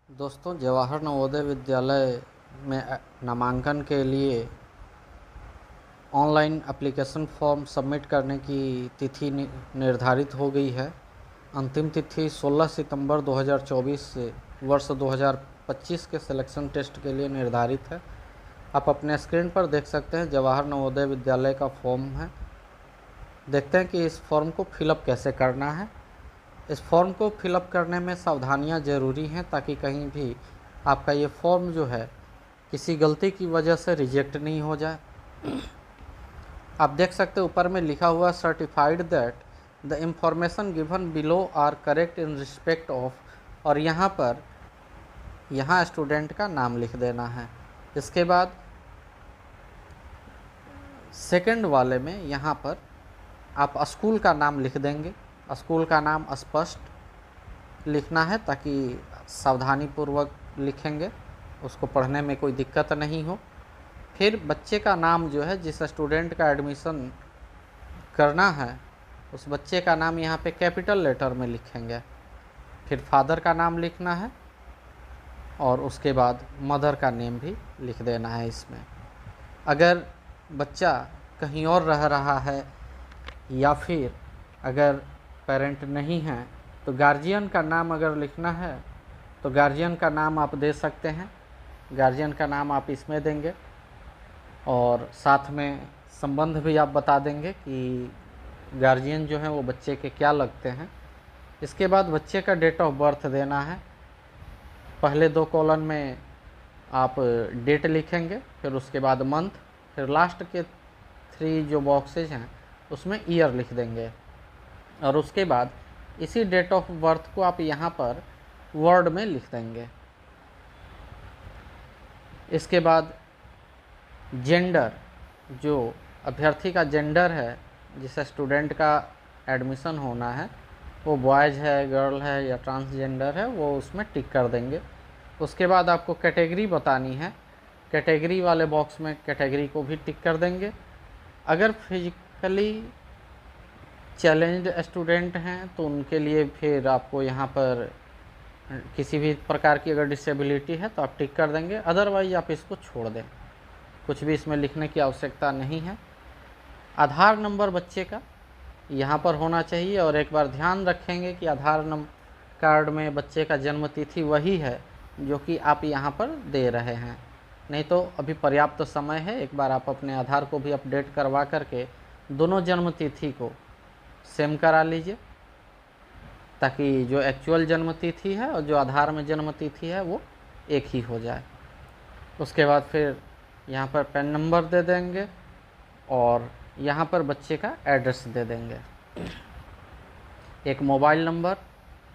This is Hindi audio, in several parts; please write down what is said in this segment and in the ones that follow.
दोस्तों, जवाहर नवोदय विद्यालय में नामांकन के लिए ऑनलाइन एप्लीकेशन फॉर्म सबमिट करने की तिथि निर्धारित हो गई है। अंतिम तिथि 16 सितंबर 2024 से वर्ष 2025 के सिलेक्शन टेस्ट के लिए निर्धारित है। आप अपने स्क्रीन पर देख सकते हैं जवाहर नवोदय विद्यालय का फॉर्म है। देखते हैं कि इस फॉर्म को फिलअप कैसे करना है। इस फॉर्म को फिलअप करने में सावधानियां ज़रूरी हैं ताकि कहीं भी आपका ये फॉर्म जो है किसी गलती की वजह से रिजेक्ट नहीं हो जाए। आप देख सकते हैं ऊपर में लिखा हुआ certified that the information given below are correct in respect of, और यहाँ स्टूडेंट का नाम लिख देना है। इसके बाद सेकंड वाले में यहाँ पर आप स्कूल का नाम लिख देंगे। स्कूल का नाम स्पष्ट लिखना है ताकि सावधानी पूर्वक लिखेंगे, उसको पढ़ने में कोई दिक्कत नहीं हो। फिर बच्चे का नाम जो है, जिस स्टूडेंट का एडमिशन करना है उस बच्चे का नाम यहाँ पे कैपिटल लेटर में लिखेंगे। फिर फादर का नाम लिखना है और उसके बाद मदर का नेम भी लिख देना है इसमें। अगर बच्चा कहीं और रह रहा है या फिर अगर पेरेंट नहीं है तो गार्जियन का नाम अगर लिखना है तो गार्जियन का नाम आप दे सकते हैं। गार्जियन का नाम आप इसमें देंगे और साथ में संबंध भी आप बता देंगे कि गार्जियन जो है वो बच्चे के क्या लगते हैं। इसके बाद बच्चे का डेट ऑफ बर्थ देना है। पहले 2 कॉलम में आप डेट लिखेंगे, फिर उसके बाद मंथ, फिर लास्ट के 3 जो बॉक्सेज हैं उसमें ईयर लिख देंगे। और उसके बाद इसी डेट ऑफ बर्थ को आप यहाँ पर वर्ड में लिख देंगे। इसके बाद जेंडर, जो अभ्यर्थी का जेंडर है, जिस स्टूडेंट का एडमिशन होना है, वो बॉयज़ है, गर्ल है या ट्रांसजेंडर है, वो उसमें टिक कर देंगे। उसके बाद आपको कैटेगरी बतानी है। कैटेगरी वाले बॉक्स में कैटेगरी को भी टिक कर देंगे। अगर फिजिकली चैलेंज्ड स्टूडेंट हैं तो उनके लिए फिर आपको यहाँ पर किसी भी प्रकार की अगर डिसेबिलिटी है तो आप टिक कर देंगे, अदरवाइज आप इसको छोड़ दें, कुछ भी इसमें लिखने की आवश्यकता नहीं है। आधार नंबर बच्चे का यहाँ पर होना चाहिए, और एक बार ध्यान रखेंगे कि आधार कार्ड में बच्चे का जन्म तिथि वही है जो कि आप यहाँ पर दे रहे हैं, नहीं तो अभी पर्याप्त समय है। एक बार आप अपने आधार को भी अपडेट करवा करके दोनों जन्म तिथि को सेम करा लीजिए ताकि जो एक्चुअल जन्म तिथि है और जो आधार में जन्म तिथि है वो एक ही हो जाए। उसके बाद फिर यहाँ पर पैन नंबर दे देंगे और यहाँ पर बच्चे का एड्रेस दे देंगे। एक मोबाइल नंबर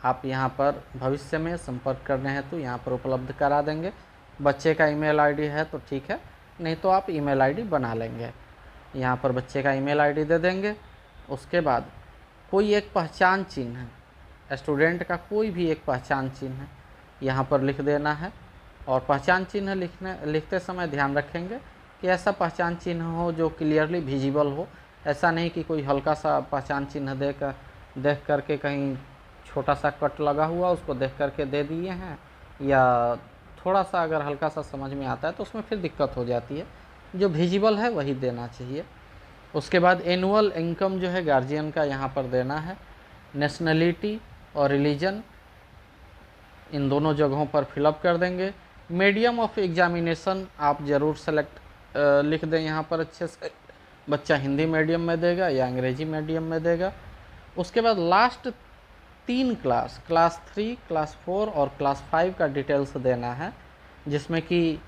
आप यहाँ पर भविष्य में संपर्क करने हैं तो यहाँ पर उपलब्ध करा देंगे। बच्चे का ईमेल आईडी है तो ठीक है, नहीं तो आप ईमेल आईडी बना लेंगे। यहाँ पर बच्चे का ईमेल आईडी दे देंगे। उसके बाद कोई एक पहचान चिन्ह है, स्टूडेंट का कोई भी एक पहचान चिन्ह यहाँ पर लिख देना है। और पहचान चिन्ह लिखते समय ध्यान रखेंगे कि ऐसा पहचान चिन्ह हो जो क्लियरली विजिबल हो। ऐसा नहीं कि कोई हल्का सा पहचान चिन्ह देख करके कहीं छोटा सा कट लगा हुआ उसको देख करके दे दिए हैं, या थोड़ा सा अगर हल्का सा समझ में आता है तो उसमें फिर दिक्कत हो जाती है। जो विजिबल है वही देना चाहिए। उसके बाद एनुअल इनकम जो है गार्जियन का यहाँ पर देना है। नेशनलिटी और रिलीजन इन दोनों जगहों पर फिलअप कर देंगे। मीडियम ऑफ एग्जामिनेशन आप ज़रूर सेलेक्ट लिख दें यहाँ पर अच्छे से, बच्चा हिंदी मीडियम में देगा या अंग्रेजी मीडियम में देगा। उसके बाद लास्ट 3 क्लास 3, क्लास 4 और क्लास 5 का डिटेल्स देना है, जिसमें कि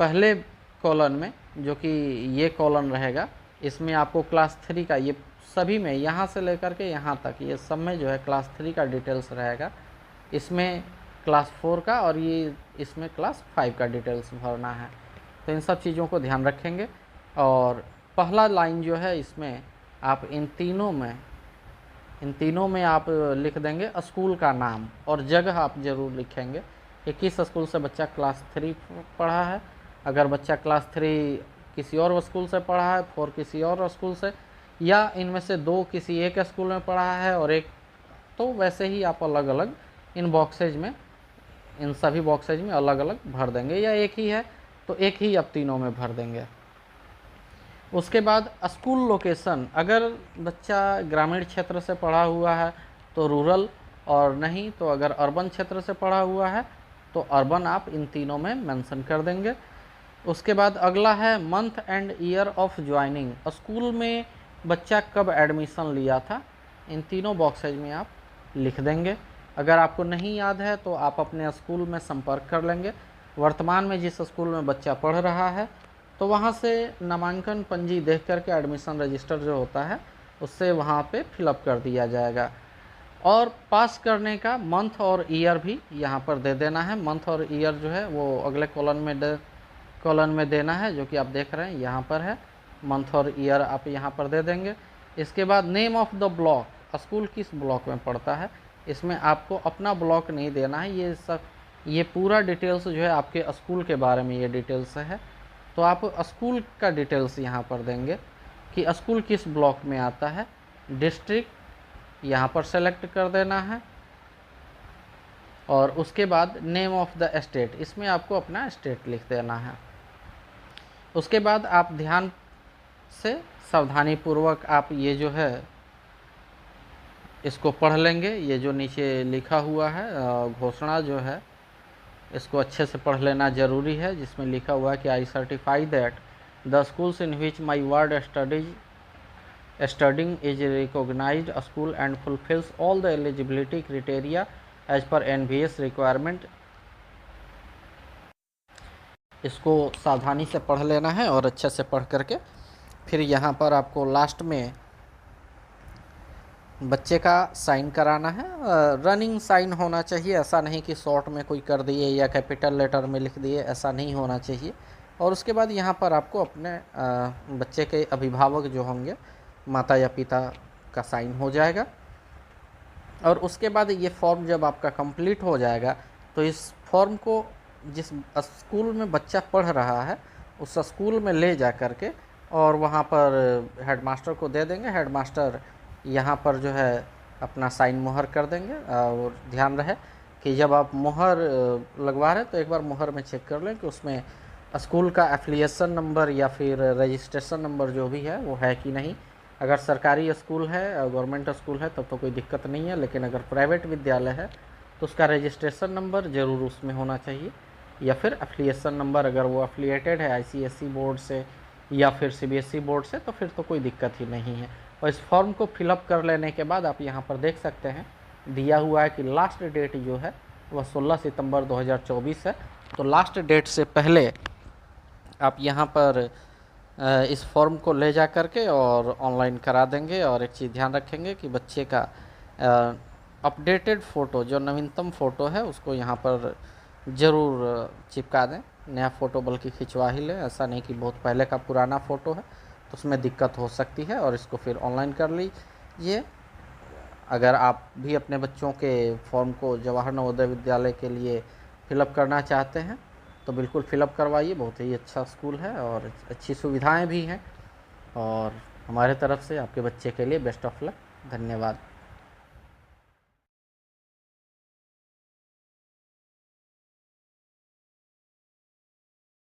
पहले कॉलन में जो कि ये कॉलन रहेगा इसमें आपको क्लास 3 का, ये सभी में यहाँ से लेकर के यहाँ तक ये सब में जो है क्लास 3 का डिटेल्स रहेगा। इसमें क्लास 4 का और ये इसमें क्लास 5 का डिटेल्स भरना है। तो इन सब चीज़ों को ध्यान रखेंगे। और पहला लाइन जो है इसमें आप इन तीनों में आप लिख देंगे स्कूल का नाम, और जगह आप ज़रूर लिखेंगे कि किस स्कूल से बच्चा क्लास 3 पढ़ा है। अगर बच्चा क्लास 3 किसी और स्कूल से पढ़ा है, 4 किसी और स्कूल से, या इनमें से 2 किसी एक स्कूल में पढ़ा है और एक, तो वैसे ही आप अलग अलग इन बॉक्सेज में इन सभी बॉक्सेज में अलग अलग भर देंगे, या एक ही है तो एक ही आप तीनों में भर देंगे। उसके बाद स्कूल लोकेशन, अगर बच्चा ग्रामीण क्षेत्र से पढ़ा हुआ है तो रूरल, और नहीं तो अगर अर्बन क्षेत्र से पढ़ा हुआ है तो अर्बन आप इन तीनों में मेंशन कर देंगे। उसके बाद अगला है month and year of joining, school में बच्चा कब एडमिशन लिया था, इन तीनों बॉक्सेज में आप लिख देंगे। अगर आपको नहीं याद है तो आप अपने स्कूल में संपर्क कर लेंगे, वर्तमान में जिस स्कूल में बच्चा पढ़ रहा है तो वहाँ से नामांकन पंजी देख करके एडमिशन रजिस्टर जो होता है उससे वहाँ पे फिलअप कर दिया जाएगा। और पास करने का मंथ और ईयर भी यहाँ पर दे देना है। मंथ और ईयर जो है वो अगले कॉलम में देना है, जो कि आप देख रहे हैं यहाँ पर है, मंथ और ईयर आप यहाँ पर दे देंगे। इसके बाद name of the block, school किस ब्लॉक में पड़ता है, इसमें आपको अपना ब्लॉक नहीं देना है, ये पूरा डिटेल्स जो है आपके स्कूल के बारे में ये डिटेल्स है, तो आप स्कूल का डिटेल्स यहाँ पर देंगे कि स्कूल किस ब्लॉक में आता है। डिस्ट्रिक्ट यहाँ पर सेलेक्ट कर देना है, और उसके बाद नेम ऑफ द स्टेट, इसमें आपको अपना स्टेट लिख देना है। उसके बाद आप ध्यान से सावधानी पूर्वक आप ये जो है इसको पढ़ लेंगे, ये जो नीचे लिखा हुआ है घोषणा जो है इसको अच्छे से पढ़ लेना ज़रूरी है, जिसमें लिखा हुआ है कि I certify that the schools in which my ward studying is recognised school and fulfils all the eligibility criteria as per NVS requirement. इसको सावधानी से पढ़ लेना है और अच्छे से पढ़ करके फिर यहाँ पर आपको लास्ट में बच्चे का साइन कराना है। रनिंग साइन होना चाहिए, ऐसा नहीं कि शॉर्ट में कोई कर दिए या कैपिटल लेटर में लिख दिए, ऐसा नहीं होना चाहिए। और उसके बाद यहाँ पर आपको अपने बच्चे के अभिभावक जो होंगे, माता या पिता का साइन हो जाएगा। और उसके बाद ये फॉर्म जब आपका कंप्लीट हो जाएगा तो इस फॉर्म को जिस स्कूल में बच्चा पढ़ रहा है उस स्कूल में ले जा कर के और वहाँ पर हेडमास्टर को दे देंगे। हेडमास्टर यहाँ पर जो है अपना साइन मुहर कर देंगे। और ध्यान रहे कि जब आप मुहर लगवा रहे हैं तो एक बार मुहर में चेक कर लें कि उसमें स्कूल का एफिलिएशन नंबर या फिर रजिस्ट्रेशन नंबर जो भी है वो है कि नहीं। अगर सरकारी स्कूल है, गवर्नमेंट स्कूल है, तब तो कोई दिक्कत नहीं है, लेकिन अगर प्राइवेट विद्यालय है तो उसका रजिस्ट्रेशन नंबर ज़रूर उसमें होना चाहिए, या फिर एफिलिएशन नंबर अगर वो एफिलिएटेड है ICSE बोर्ड से या फिर CBSE बोर्ड से तो फिर तो कोई दिक्कत ही नहीं है। और इस फॉर्म को फिलअप कर लेने के बाद आप यहाँ पर देख सकते हैं दिया हुआ है कि लास्ट डेट जो है वह 16 सितंबर 2024 है। तो लास्ट डेट से पहले आप यहाँ पर इस फॉर्म को ले जा करके और ऑनलाइन करा देंगे। और एक चीज़ ध्यान रखेंगे कि बच्चे का अपडेटेड फ़ोटो, जो नवीनतम फ़ोटो है, उसको यहाँ पर ज़रूर चिपका दें। नया फ़ोटो बल्कि खिंचवा ही लें, ऐसा नहीं कि बहुत पहले का पुराना फ़ोटो है तो उसमें दिक्कत हो सकती है। और इसको फिर ऑनलाइन कर लीजिए। अगर आप भी अपने बच्चों के फॉर्म को जवाहर नवोदय विद्यालय के लिए फिलअप करना चाहते हैं तो बिल्कुल फिलअप करवाइए। बहुत ही अच्छा स्कूल है और अच्छी सुविधाएं भी हैं। और हमारे तरफ से आपके बच्चे के लिए बेस्ट ऑफ लक। धन्यवाद।